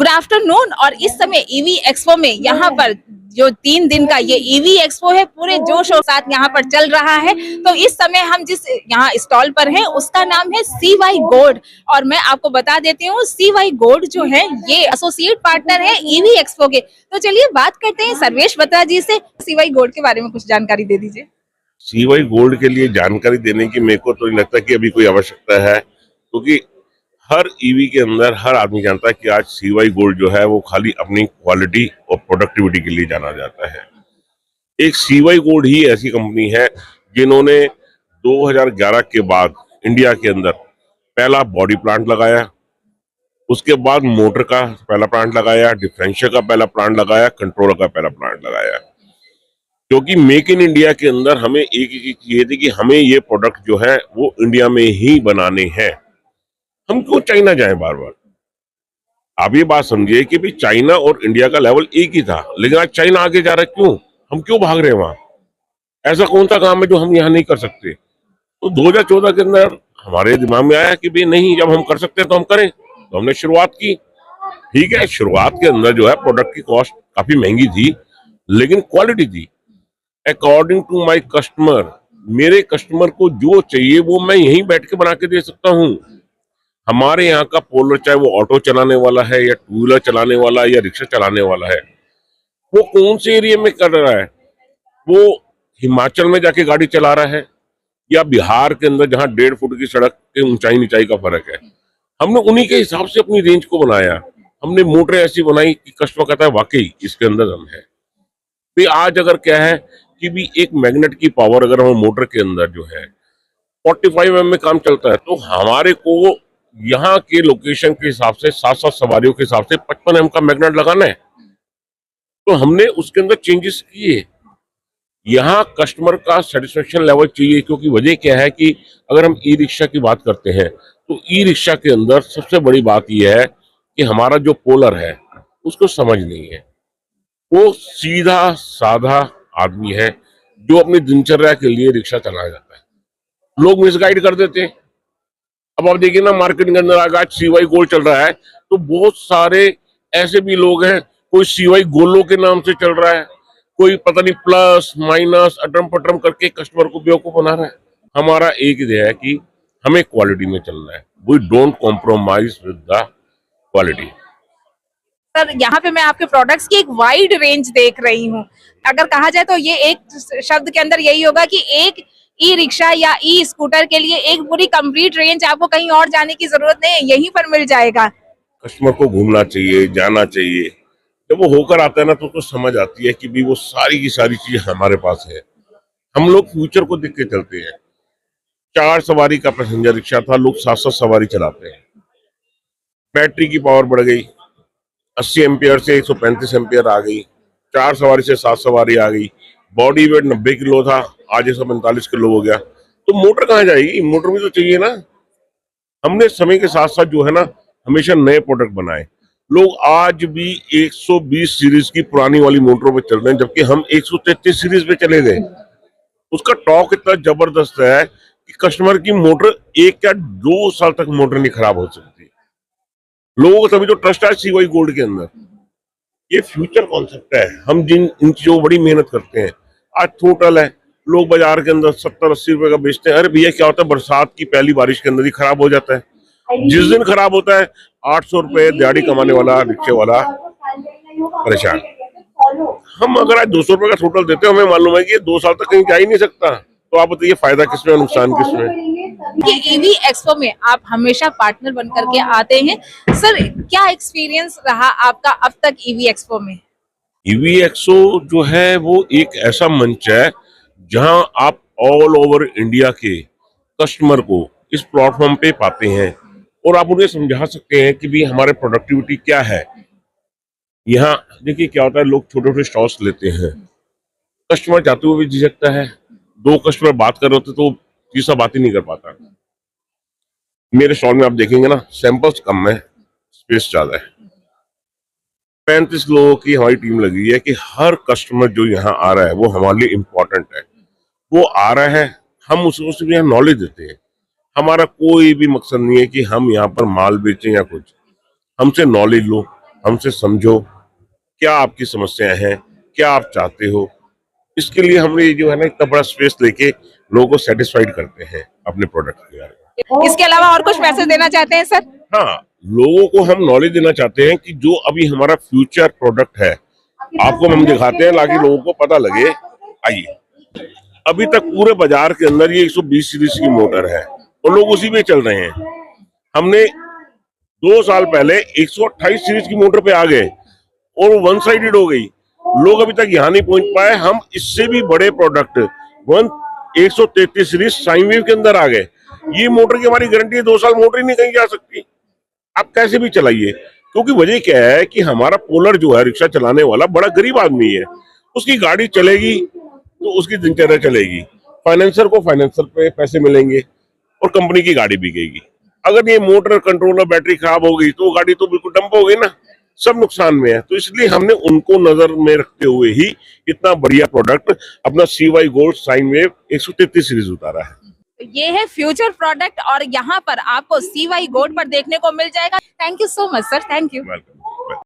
Good afternoon. और इस समय ईवी एक्सपो में यहाँ पर जो 3 दिन का ये ईवी एक्सपो है पूरे जोश और साथ यहाँ पर चल रहा है। तो इस समय हम जिस यहाँ स्टॉल पर हैं उसका नाम है CY गोल्ड। और मैं आपको बता देती हूँ CY गोल्ड जो है ये एसोसिएट पार्टनर है ईवी एक्सपो के। तो चलिए बात करते हैं सर्वेश बत्रा जी से। CY गोल्ड के बारे में कुछ जानकारी दे दीजिए। CY गोल्ड के लिए जानकारी देने की मेरे को तो नहीं लगता कि अभी कोई आवश्यकता है, क्योंकि हर ईवी के अंदर हर आदमी जानता है कि आज CY गोल्ड जो है वो खाली अपनी क्वालिटी और प्रोडक्टिविटी के लिए जाना जाता है। एक CY गोल्ड ही ऐसी कंपनी है जिन्होंने 2011 के बाद इंडिया के अंदर पहला बॉडी प्लांट लगाया, उसके बाद मोटर का पहला प्लांट लगाया, डिफरेंशियल का पहला प्लांट लगाया, कंट्रोलर का पहला प्लांट लगाया। क्योंकि मेक इन इंडिया के अंदर हमें एक ही चीज थी कि हमें ये प्रोडक्ट जो है वो इंडिया में ही बनाने हैं। हम क्यों चाइना जाएं बार बार? आप ये बात समझिए कि भी चाइना और इंडिया का लेवल एक ही था, लेकिन आज चाइना आगे जा रहा है। क्यों? हम क्यों भाग रहे हैं वहां? ऐसा कौन सा काम है जो हम यहाँ नहीं कर सकते? तो 2014 के अंदर हमारे दिमाग में आया कि भाई नहीं, जब हम कर सकते हैं तो हम करें। तो हमने शुरुआत की। ठीक है, शुरुआत के अंदर जो है प्रोडक्ट की कॉस्ट काफी महंगी थी, लेकिन क्वालिटी थी। अकॉर्डिंग टू माई कस्टमर, मेरे कस्टमर को जो चाहिए वो मैं यहीं बैठ के बना के दे सकता हूँ। हमारे यहाँ का पोलर, चाहे वो ऑटो चलाने वाला है या टू व्हीलर चलाने वाला या रिक्शा चलाने वाला है, वो कौन से एरिया में कर रहा है? वो हिमाचल में जाके गाड़ी चला रहा है या बिहार के अंदर जहाँ 1.5 फुट की सड़क के ऊंचाई नीचाई का फर्क है। हमने उन्हीं के हिसाब से अपनी रेंज को बनाया। हमने मोटरें ऐसी बनाई कि कस्टमर कहता है वाकई इसके अंदर दम है। तो आज अगर क्या है कि भी एक मैग्नेट की पावर अगर हम मोटर के अंदर जो है 45 mm में काम चलता है, तो हमारे को यहाँ के लोकेशन के हिसाब से 7-7 सवारियों के हिसाब से 55 mm का मैग्नेट लगाना है। तो हमने उसके अंदर चेंजेस किए। यहाँ कस्टमर का सेटिस्फेक्शन लेवल चाहिए, क्योंकि वजह क्या है कि अगर हम ई रिक्शा की बात करते हैं तो ई रिक्शा के अंदर सबसे बड़ी बात यह है कि हमारा जो पोलर है उसको समझ नहीं है। वो सीधा साधा आदमी है जो अपनी दिनचर्या के लिए रिक्शा चलाया जाता है। लोग मिसगाइड कर देते हैं। अब आप देखिए ना, मार्केटिंग के अंदर आज CY गोल्ड चल रहा है तो बहुत सारे ऐसे भी लोग हैं, कोई CY गोलो के नाम से चल रहा है, कोई पता नहीं प्लस माइनस अटरम पटरम करके कस्टमर को बेवकूफ बना रहा है। हमारा एक ही है कि हमें क्वालिटी में चलना है। We don't compromise with the quality. Sir यहाँ पे मैं आपके प्रोडक्ट्स की एक वाइड रेंज देख रही हूँ। अगर कहा जाए तो ये एक शब्द के अंदर यही होगा कि एक ई रिक्शा या ई स्कूटर के लिए एक पूरी कंप्लीट रेंज, आपको कहीं और जाने की जरूरत नहीं है, यहीं पर मिल जाएगा। कस्टमर को घूमना चाहिए, जाना चाहिए। जब वो होकर आता है ना तो उसको समझ आती है कि भी वो सारी की सारी चीजें हमारे पास है। हम लोग फ्यूचर को देख के चलते हैं। 4 सवारी का पैसेंजर रिक्शा था, लोग 7-7 सवारी चलाते हैं। बैटरी की पावर बढ़ गई, 80 एम्पियर से 135 एम्पियर आ गई। 4 सवारी से 7 सवारी आ गई। बॉडी वेट 90 किलो था, आज 145 किलो हो गया। तो मोटर कहाँ जाएगी? मोटर भी तो चाहिए ना। हमने समय के साथ साथ जो है ना हमेशा नए प्रोडक्ट बनाए। लोग आज भी 120 सीरीज की पुरानी वाली मोटरों पे चल रहे हैं, जबकि हम 133 सीरीज पे चले गए। उसका टॉर्क इतना जबरदस्त है कि कस्टमर की मोटर 1 या 2 साल तक मोटर नहीं खराब हो सकती। लोगों को तभी तो ट्रस्ट है CY गोल्ड के अंदर। ये फ्यूचर कॉन्सेप्ट है। हम जिन इन चीजों को बड़ी मेहनत करते हैं। आज टोटल है, लोग बाजार के अंदर 70-80 रुपए का बेचते हैं। अरे भैया क्या होता है, बरसात की पहली बारिश के अंदर ही खराब हो जाता है। जिस दिन खराब होता है 800 रुपए दिहाड़ी कमाने वाला रिक्शे वाला परेशान। हम अगर आज 200 रुपए का टोटल देते हैं, हमें मालूम है कि ये 2 साल तक कहीं जा ही नहीं सकता। तो आप बताइए फायदा किसमें, नुकसान किसमें? कि ईवी एक्सपो में आप हमेशा पार्टनर बन करके आते हैं। सर क्या एक्सपीरियंस रहा आपका अब तक ईवी एक्सपो में? ईवी एक्सपो जो है वो एक ऐसा मंच है जहां आप ऑल ओवर इंडिया के कस्टमर को इस प्लेटफॉर्म पे पाते हैं और आप उन्हें समझा सकते हैं कि भी हमारे प्रोडक्टिविटी क्या है। यहाँ देखिए क्या होता है, लोग छोटे छोटे स्टॉल्स लेते हैं, कस्टमर जाते हुए भी झिझकता है। 2 कस्टमर बात कर रहे होते तो तीसरा बात ही नहीं कर पाता। मेरे स्टॉल में आप देखेंगे ना, सैंपल्स कम है, स्पेस ज्यादा है। 35 लोगों की हमारी टीम लगी है कि हर कस्टमर जो यहाँ आ रहा है वो हमारे लिए इम्पोर्टेंट है। वो आ रहा है, हम उसको सिर्फ यहाँ नॉलेज देते हैं। हमारा कोई भी मकसद नहीं है कि हम यहाँ पर माल बेचें या कुछ। हमसे नॉलेज लो, हमसे समझो, क्या आपकी समस्याएं हैं, क्या आप चाहते हो। इसके लिए हमने ये जो है ना इतना बड़ा स्पेस लेके लोगों को सेटिस्फाइड करते हैं अपने प्रोडक्ट के बारे में। इसके अलावा और कुछ मैसेज देना चाहते हैं सर? हाँ, लोगों को हम नॉलेज देना चाहते हैं कि जो अभी हमारा फ्यूचर प्रोडक्ट है, आपको हम दिखाते हैं ताकि लोगों को पता लगे। आइए, अभी तक पूरे बाजार के अंदर ये 120 सीरीज की मोटर है और लोग उसी पे चल रहे हैं। हमने 2 साल पहले 128 सीरीज की मोटर पे आ गए और वन साइडेड हो गई, लोग अभी तक यहाँ नहीं पहुंच पाए। हम इससे भी बड़े प्रोडक्ट 133 सीरीज साइन वेव के अंदर आ गए। ये मोटर की हमारी गारंटी है, 2 साल मोटर ही नहीं कहीं जा सकती, आप कैसे भी चलाइए। क्योंकि वजह क्या है कि हमारा पोलर जो है रिक्शा चलाने वाला बड़ा गरीब आदमी है, उसकी गाड़ी चलेगी तो उसकी दिनचर्या चलेगी, फाइनेंसर को फाइनेंसर पे पैसे मिलेंगे और कंपनी की गाड़ी बिकेगी। अगर ये मोटर कंट्रोलर बैटरी खराब हो गई तो वो गाड़ी तो बिल्कुल डंप हो गई ना, सब नुकसान में है। तो इसलिए हमने उनको नजर में रखते हुए ही इतना बढ़िया प्रोडक्ट अपना CY gold sine wave 133 series उतारा है। ये है फ्यूचर प्रोडक्ट और यहाँ पर आपको CY गोल्ड पर देखने को मिल जाएगा। Thank you so much sir, thank you. Welcome.